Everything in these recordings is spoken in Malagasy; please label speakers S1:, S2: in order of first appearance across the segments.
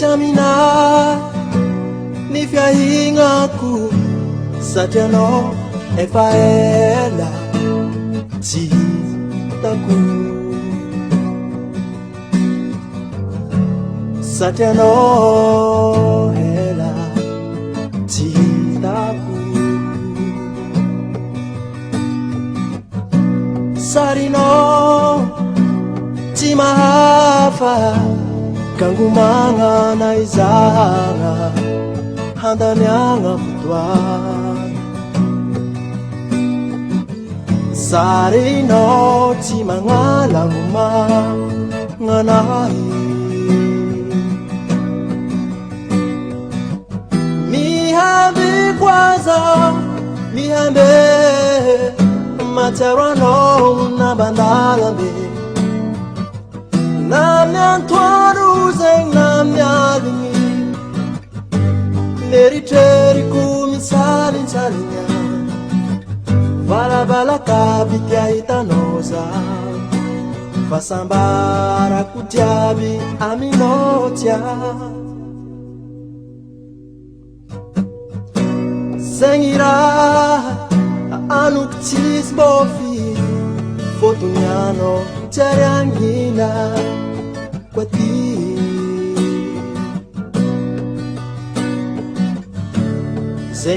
S1: Chamina ni fiahingaku Satiano efaela Chitaku Satiano ela Chitaku Sarino Chimahafa Kangumanga na izanga Handanyanga kutwa Sarino chimangala nguma Nganai Mihambi kwaza Mihambi Materano na bandalambe Namyan tuaru zeng namyan lingi Neriteri kumisalin salinya Bala bala kabitia itanoza Fasambara kutiabi aminotia Sengira anuktis bofi Fotunyano Chariangina Kwati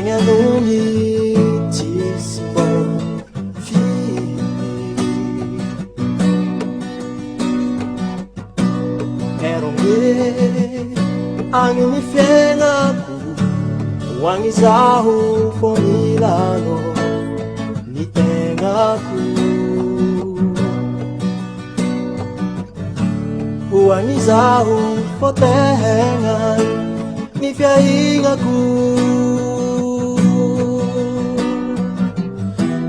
S1: Zenganuni Chisbo Fi Eronge Angini Fengaku Wangizahu Fomilano Nitengaku Wangizahu Fotengan Nifiahingaku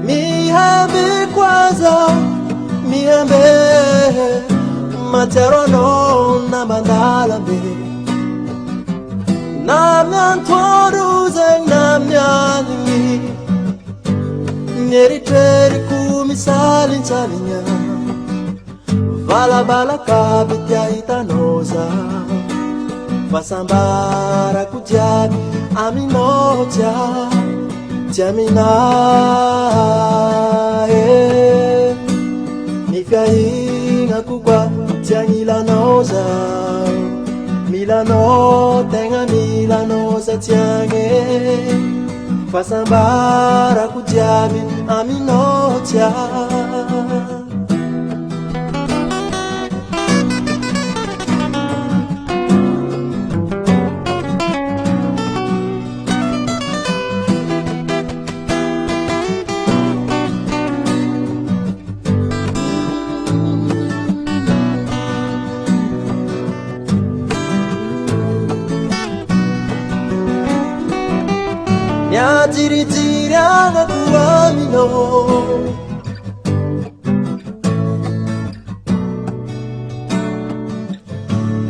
S1: Mihambi kwaza Mihambi Materono na bandalambe Namyan toru zeng namyan lingi Neriteri kumisalin salinya Bala bala kabitia itanoza Fasambara kujabi aminoja Jamina Nifiahinga kukwa tiangilanoza Milano tenga milanoza tiange Fasambara kujabi aminoja Nyatiri-tirianga kuamino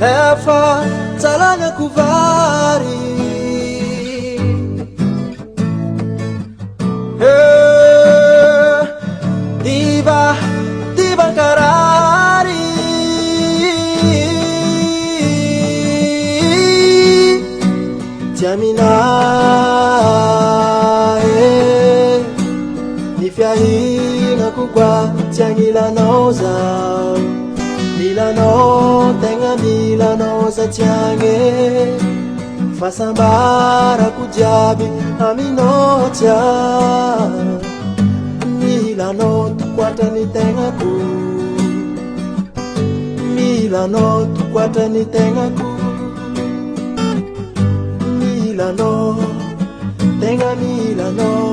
S1: Hefa talanga kuvari Diva, diva karari Jamina Nifiahinga kukwa tiangilanoza Milano tenga milanoza tiange Fasambara kujabi aminotia Milano tukwata nitenga ku Milano tukwata nitenga ku Milano tenga Milano